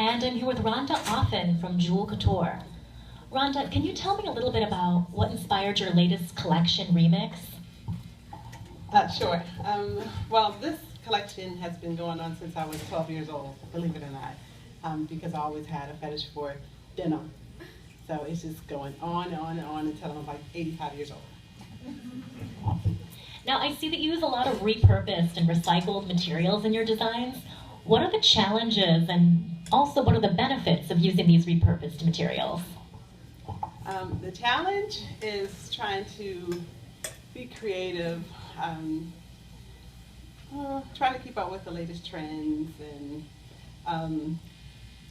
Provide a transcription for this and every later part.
And I'm here with Rhonda Ofem from Jewel Couture. Rhonda, can you tell me a little bit about what inspired your latest collection remix? Sure. Well, this collection has been going on since I was 12 years old, believe it or not, because I always had a fetish for denim. So it's just going on and on and on until I'm like 85 years old. Now, I see that you use a lot of repurposed and recycled materials in your designs. What are the challenges and also what are the benefits of using these repurposed materials? The challenge is trying to be creative, trying to keep up with the latest trends, and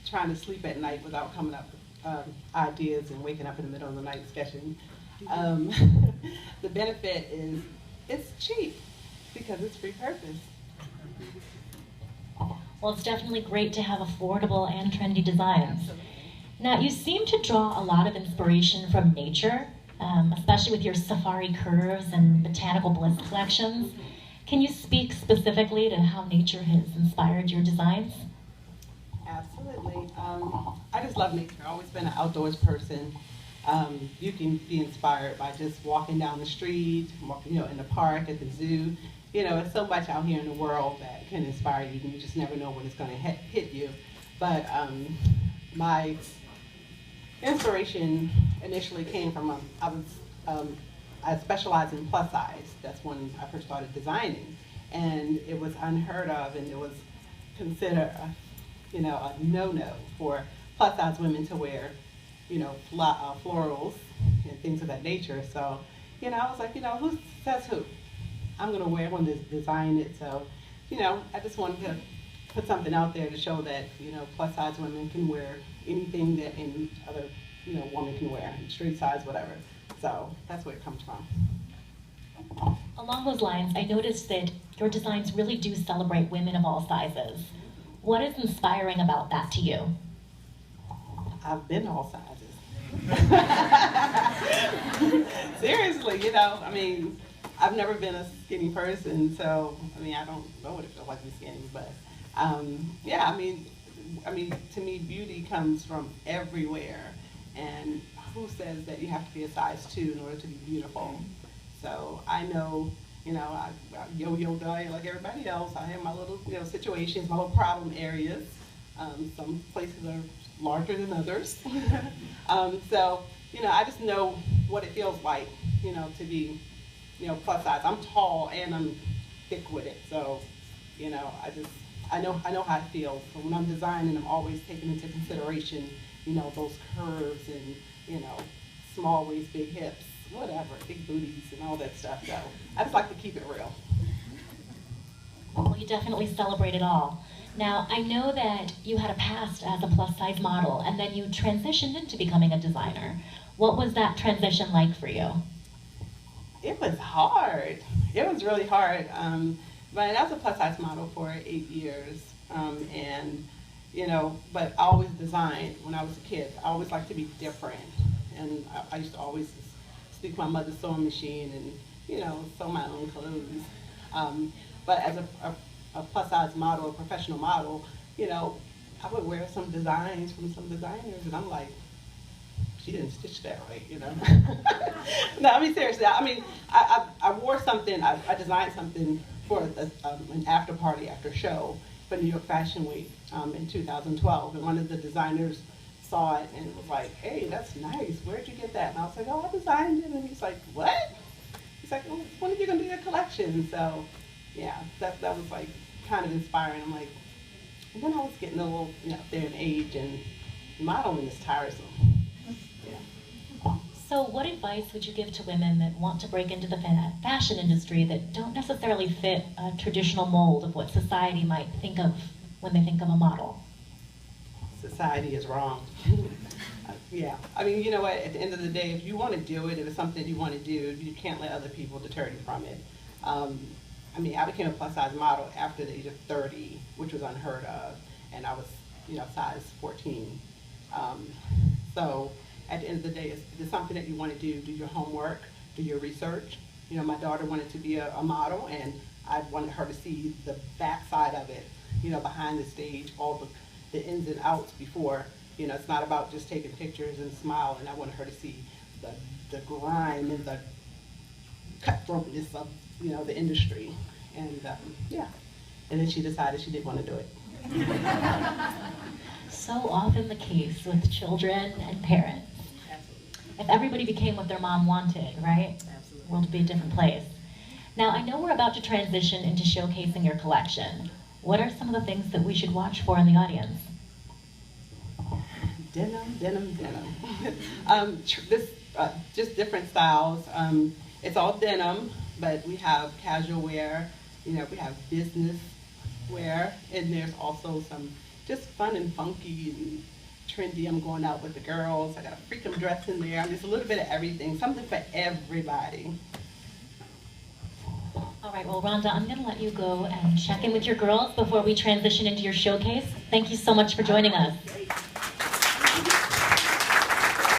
trying to sleep at night without coming up with ideas and waking up in the middle of the night sketching. The benefit is it's cheap because it's repurposed. Well, it's definitely great to have affordable and trendy designs. Now, you seem to draw a lot of inspiration from nature, especially with your safari curves and botanical bliss collections. Can you speak specifically to how nature has inspired your designs? Absolutely. I just love nature. I've always been an outdoors person. You can be inspired by just walking down the street, walking, in the park, at the zoo. It's so much out here in the world that can inspire you, and you just never know when it's going to hit you. But my inspiration initially came from I specialized in plus size. That's when I first started designing, and it was unheard of, and it was considered a no-no for plus size women to wear florals and things of that nature. So I was like, who says who? I'm going to wear one to design it. So I just wanted to put something out there to show that plus size women can wear anything that any other woman can wear, straight size, whatever. So that's where it comes from. Along those lines, I noticed that your designs really do celebrate women of all sizes. What is inspiring about that to you? I've been all sizes. Seriously, I've never been a skinny person, so I don't know what it feels like to be skinny, but to me, beauty comes from everywhere, and who says that you have to be a size 2 in order to be beautiful? So I know, I yo-yo guy like everybody else. I have my little, situations, my little problem areas. Some places are larger than others. So, I just know what it feels like, to be, plus size. I'm tall and I'm thick with it. So, I know how it feels. So when I'm designing, I'm always taking into consideration, those curves and, small waist, big hips, whatever, big booties and all that stuff. So I just like to keep it real. Well, you definitely celebrate it all. Now, I know that you had a past as a plus-size model, and then you transitioned into becoming a designer. What was that transition like for you? It was hard. It was really hard. But I was a plus-size model for 8 years, but I always designed when I was a kid. I always liked to be different, and I used to always stick my mother's sewing machine and, sew my own clothes. But as a plus-size model, a professional model, I would wear some designs from some designers, and I'm like, she didn't stitch that right, No, seriously, I wore something, I designed something for an after party, after show for New York Fashion Week in 2012, and one of the designers saw it and was like, hey, that's nice, where'd you get that? And I was like, oh, I designed it, and he's like, what? He's like, well, when are you gonna do your collection? So, yeah, that was like kind of inspiring. I'm like, and then I was getting a little, there in age, and modeling is tiresome. Yeah. So what advice would you give to women that want to break into the fashion industry that don't necessarily fit a traditional mold of what society might think of when they think of a model? Society is wrong. Yeah, you know what, at the end of the day, if you want to do it, if it's something you want to do, you can't let other people deter you from it. I became a plus size model after the age of 30, which was unheard of, and I was, size 14. So at the end of the day, if it's something that you want to do your homework, do your research. My daughter wanted to be a model, and I wanted her to see the backside of it, behind the stage, all the the ins and outs before. You know, it's not about just taking pictures and smiling. I wanted her to see the grime and the cutthroatness of, you know, the industry. And yeah, and then she decided she didn't want to do it. So often the case with children and parents. If everybody became what their mom wanted, right? Absolutely. The world would be a different place. Now, I know we're about to transition into showcasing your collection. What are some of the things that we should watch for in the audience? Denim, denim, denim. Just different styles. It's all denim, but we have casual wear, you know, we have business wear, and there's also some just fun and funky and trendy. I'm going out with the girls. I got a freakum dress in there. Just a little bit of everything, something for everybody. All right, well, Rhonda, I'm gonna let you go and check in with your girls before we transition into your showcase. Thank you so much for joining us.